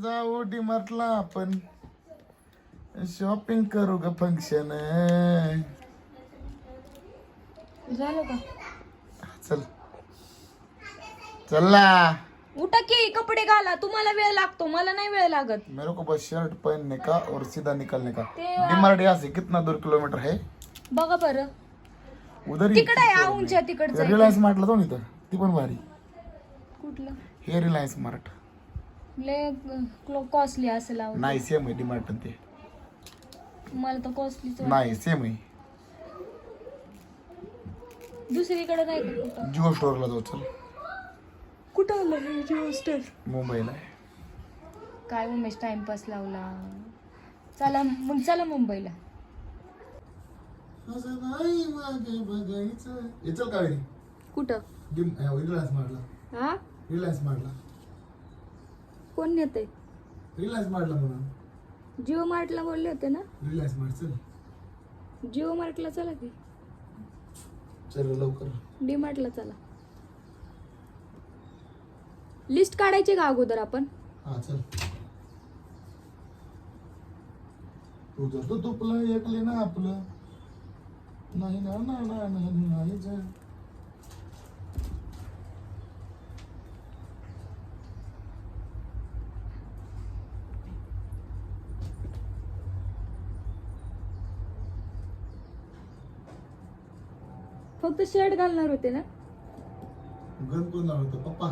जाऊ डीमार्टला आपण शॉपिंग करू ग फंक्शन झालं का? चल चल ना उठा की कपडे घाला. तुम्हाला वेळ लागतो, मला नाही वेळ लागत. मेरे को बस शर्ट पहनने का और सीधा निकलने का. ते डीमार्ट यहाँ से कितना दूर किलोमीटर है? बघा बरं, उधर तिकडे आहे आऊंच्या तिकडचं आहे. रिलायन्स मार्टला जाऊ इथं ती पण भारी. कुठलं हे रिलायन्स मार्ट लय कॉस्टली असेल आहो. नाही सेम आहे डीमार्ट ते. मला तर कॉस्टलीच नाही सेम आहे. दुसरीकडे नाही का कुठं? जिओ स्टोअरला जाऊ चल. कुठं आलं हे जिओ स्टोअर? मुंबईला आहे. काय उमेश टाइमपास लावला. चला मग चला मुंबईला. असं नाही मागे बघायचं. हे चल कावेरी कुठं? रिलायन्स मार्टला. हा रिलायन्स मार्टला. कोण नेते? रिलायन्स मार्टला म्हणून. जिओ मार्टला बोलले होते ना. रिलायन्स मार्ट चल. जिओ मार्टला चला की चल लवकर. डी मार्टला चला. लिस्ट काढायची का अगोदर आपण? हा चल. तुझं तो तुपलं ऐकले ना आपलं. नाही ना ना ना नाही जा. फक्त शर्ट घालणार होते ना. गण कोण लावलं होतं पप्पा.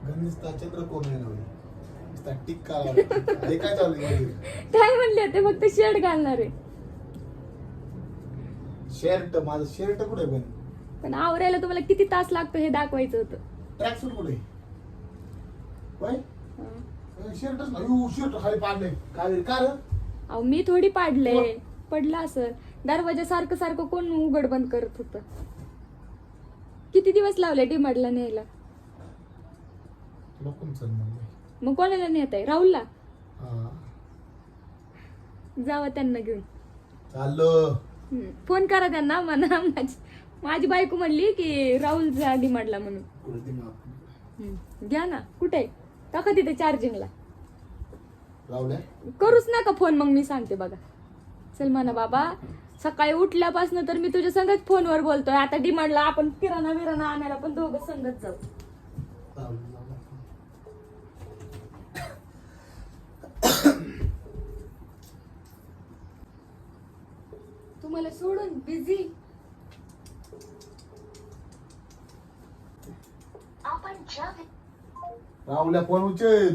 गणिस्ता चंद्र कोण आहे लावली टिक्का लावला. हे काय चालू आहे? काय म्हणले होते? फक्त शर्ट घालणार आहे. शर्ट माझं शर्ट कुठे पण पण आवरायला तुम्हाला किती तास लागतो हे दाखवायचं होतं. ट्रॅक सूट कुठे होय? शर्टच नाही. शर्ट खाली पाडले काय का रे? अहो मी थोडी पाडले. पडला असं दरवाजा सारखं सारखं कोण उघड बंद करत होत. किती दिवस लावले डीमार्टला न्यायला? मग कोणाला नेत आहे? राहुलला. जावा त्यांना घेऊन. चाललो. फोन करा त्यांना म्हणा माझी बायको म्हणली की राहुल जा डीमार्टला म्हणून. घ्या ना. कुठे टाका तिथे चार्जिंगला. करूच नका फोन. मग मी सांगते बघा. चल म्हणा बाबा. सकाळी उठल्यापासून तर मी तुझ्या संगच फोनवर बोलतोय. आता डिमांडला आपण किराणा विराणा आणायला पण दोघं संगत जाऊ. तुम्हाला सोडून बिझी. आपण ज्या राहुल्या फोन उचल.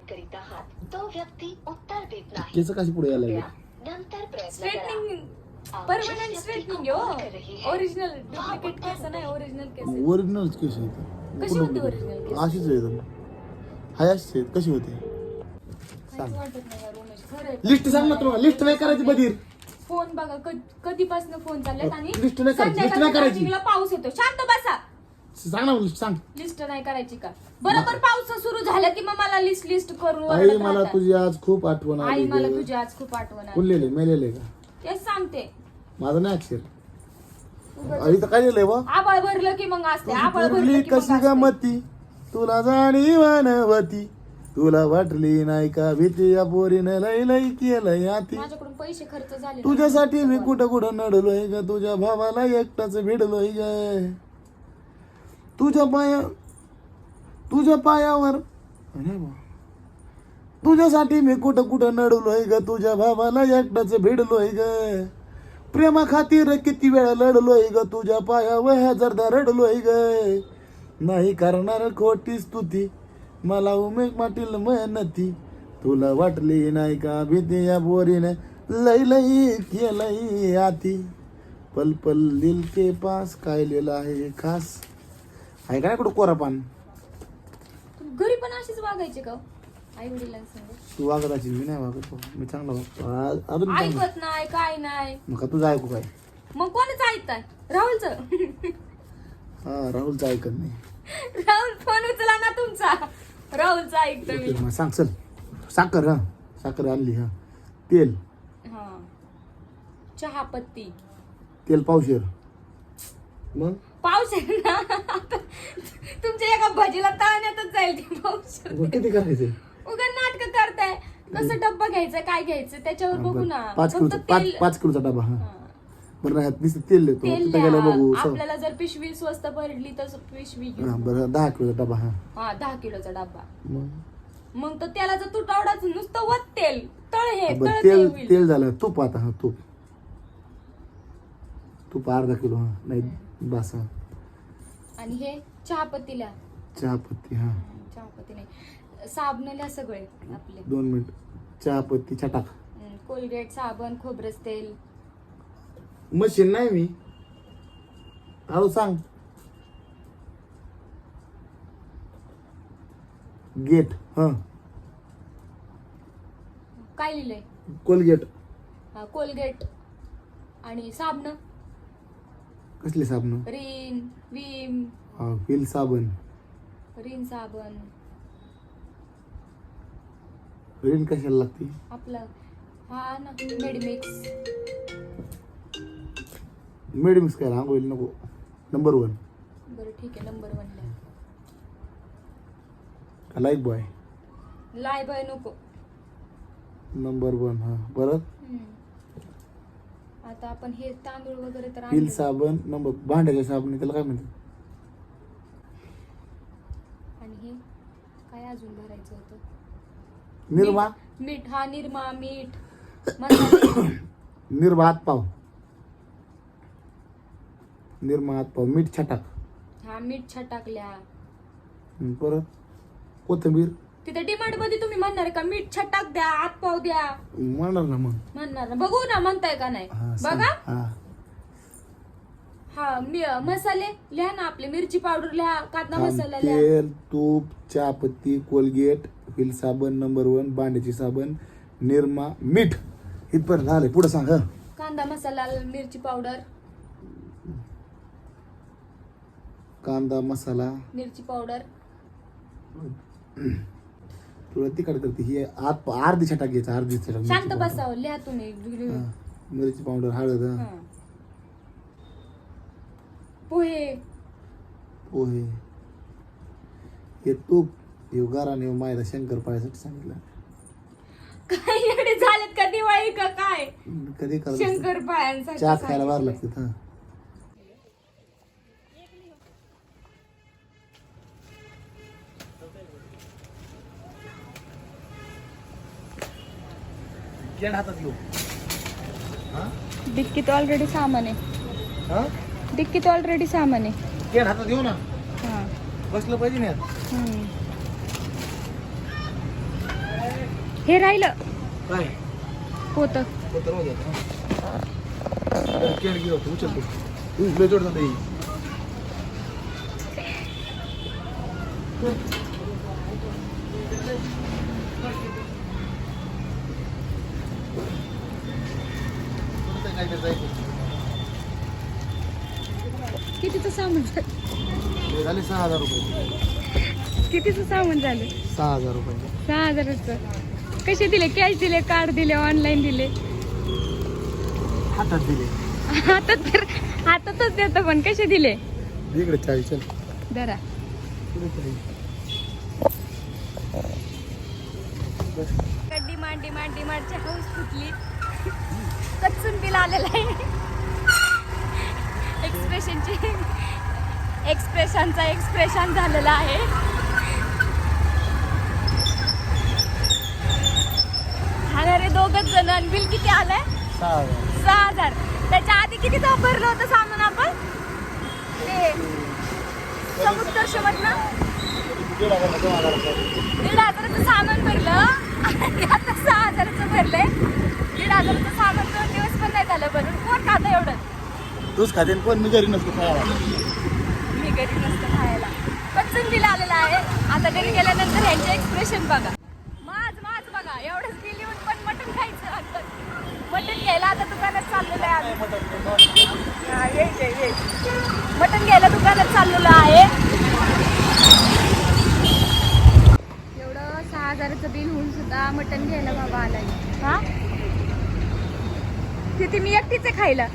करीत आहात तो व्यक्ती उत्तर देत नाही. केस कशी पुढे यायला? नंतर प्रयत्न स्ट्रेटनिंग करा. परमनंट स्ट्रेटनिंग हो. ओरिजिनल डुप्लिकेट केस नाही. ओरिजिनल केस. ओरिजिनल केस आहेत. कशी होती ओरिजिनल केस? अशीच आहेत. हाय अशीच आहेत. कशी होती सांग. वाटत नाही यार उमेश. खरंय. लिस्ट सांग ना तुला. लिस्ट नाही करायची बधीर. फोन बघा कधीपासून फोन चाललेत आणि लिस्ट नाही करायची. लिस्ट नाही करायची. संध्याकाळच्या पाऊस येतो. शांत बसा. सांग ना लिस्ट सांग. लिस्ट नाही करायची का? बरोबर पाऊस सुरू झाला की मग मला लिस्ट करू. आई मला तुझी आज खूप आठवण आई आली. मला तुझी आज खूप आठवण आली. बोललेले मेलेले का? तेच सांगते. माझं नाही अक्षर. आई तर काय लिहिलंय बा? आबाळ भरलं की मग असते. आबाळ भरलं तुरली की मग कशी असते. गमती तुला जाणीवनवती तुला वाटली नाही का भीती या पोरीनं लय लय केलं याती. माझ्याकडून पैसे खर्च झाले. तुझ्यासाठी मी कुठं कुठं नडलोय ग. तुझ्या भावाला एकटाच भिडलोय ग. तुझ्या पायावर तुझ्यासाठी मी कुठं कुठं नडलोय ग. तुझ्या भावाला एकटाच भिडलोय ग. प्रेमा खातीर किती वेळा लढलोय ग. तुझ्या पायावर हजारदा रडलोय ग. नाही करणार खोटी स्तुती मला उमेश पाटील मेहनती. तुला वाटली नाही का भीती या बोरीने लई लई केलंय आती. पल पल दिल के पास काय लिहिलं आहे खास. आहे काय कुठं कोरा पान? घरी पण अशीच वागायचे का आई वडिलांसंग? तू वागत अशी. मी नाही वागत. मी चांगला वागतो. अजून चांगला. ऐकत नाही काय नाही. मग तुझं ऐकू काय? मग कोणच ऐकताय? राहुलचं. हा राहुलचं ऐकत नाही. राहुल फोन उचला ना तुमचा. राहुलचं ऐकतो मी. मग सांग चल. साखर. हा साखर आणली. हा तेल. चहा पत्ती तेल पावशेर. मग पाऊस आहे ना आता तुमच्या एका भजीला ताळण्यातच जाईल ते पाऊस. मग किती करायचंय? उगा नाटक करताय. कसं डब्बा घ्यायचं काय घ्यायचं त्याच्यावर बघू ना. 5 फक्त किलोचा तेल 5 किलोचा डबा. हा बरं नाही नुसतं तेल देतो तेल तिथे गेलं द्या. बघू आपल्याला जर पिशवी स्वस्त पडली तर पिशवी घेऊ. हा बरं 10 किलोचा डबा. हा 10 किलोचा डब्बा. मग मग तर त्याला जर तुटावडाच नुसतं वत तेल तळ हे बरं तळ ते तेल होईल. तेल झालं. तूप आता. हा तूप अर्धा किलो. हा नाही बस. हा आणि हे चहापत्तीला चहापत्ती. हा चहापत्ती नाही साबणला सगळे आपले 2 मिनिट. चहापत्ती छटाक. कोलगेट साबण खोबरेच तेल. मशीन नाही मी. हळू सांग. गेट. हा काय लिहिलंय? कोलगेट. कोलगेट आणि साबण कसले साबण? रिन विम व्हील साबण. रिन साबण रिन कशाला लागते? आपलं हा ना मेडिमिक्स. मेडिमिक्स काय आंघोळीला नको. नंबर 1. बरं ठीक आहे नंबर 1 ला. Lifebuoy. लाय बाय नको. नंबर 1. हा परत आता आपण हे तांदूळ वगैरे तर व्हील आणले. साबण. नंबर भांड्याच्या साबण त्याला काय म्हणतात? आणि हे काय अजून भरायचं होतं? निरमा. मीठ. हा निरमा मीठ मसाले. निरमा हात पाव. निरमा हात पाव. मीठ छटाक. हा मीठ छटाकल्या. परत कोथिंबीर. तिथे डिमांड मध्ये तुम्ही म्हणणार का मीठ छटाक द्या आत पाव द्या म्हणणार ना मग. म्हणणार ना. बघू ना म्हणताय का नाही. हा, सांग. बघा. हा मसाले लिहा ना आपले. मिरची पावडर लिहा. कांदा मसाला लिहा. तेल तूप चहापत्ती कोलगेट व्हील साबण नंबर 1 भांड्याची साबण निरमा मीठ. इथपर्यंत झाले. पुढे सांग. हा कांदा मसाला मिरची पावडर कांदा मसाला मिरची पावडर. तुला तिखट करते ही अर्धी छटाक घ्यायचा. अर्धी छटाक शांत मिरची बसाव लिहा तुम्ही. पावडर. हा, मिरची पावडर हळद. हा. हा. पोहे. पोहे. हे तूप हे गाराने मायला शंकर पायासाठी सांगितलं. काय एवढे झालेत का दिवाळी का काय? कधी करत शंकर पायांसाठी चहा खायला वार लागते. हा केड हातात घेऊ. डिक्कीत ऑलरेडी सामान आहे. हा डिक्कीत ऑलरेडी सामान आहे. केड हातात घेऊ ना. हा. बसलं पाहिजे ना यात. हे राहिलं काय होतं. पत्र मध्ये केड घेऊ. उचल तू. लय जोड जाते. कितीचं सामान झालं? हे झाले 6,000 रुपये. कितीचं सामान झालं? 6,000 रुपये. 6,000चं. कसे दिले? कॅश दिले कार्ड दिले ऑनलाईन दिले? हातात दिले. हातातच देतो पण कसे दिले? इकडे चाळी. चल जरा डिमांडची हाऊस फुटली. कच्चून बिल आलेला आहे. एक्सप्रेशनचा एक्सप्रेशन झालेला आहे. खाणारे 2 जण. आणि बिल किती आलंय? 6,000. त्याच्या आधी किती भरलं होतं सामान आपण? ते समुद्र मधनं 1,500चं सामान भरलं आणि आता 6,000चं भरलंय. 1,500चं सामान 2 दिवस पण नाही झालं भरून. कोण खातं एवढं? तूच खाते कोण. मी घरी नसतो खायला. मी घरी नसतं खायला. कच्चून बिल आलेलं आहे. आता घरी गेल्यानंतर ह्यांचे एक्सप्रेशन बघा. माझ बघा. एवढंच बिल येऊन पण मटण खायचं वाटतं. मटण घ्यायला आता दुकानात चाललेलं आहे आम्ही. मटण घ्यायला दुकानात चाललेलं आहे. एवढं 6,000चं बिल होऊन सुद्धा मटण घ्यायला बाबा आलाय. हा तिथे मी एकटीच आहे खायला.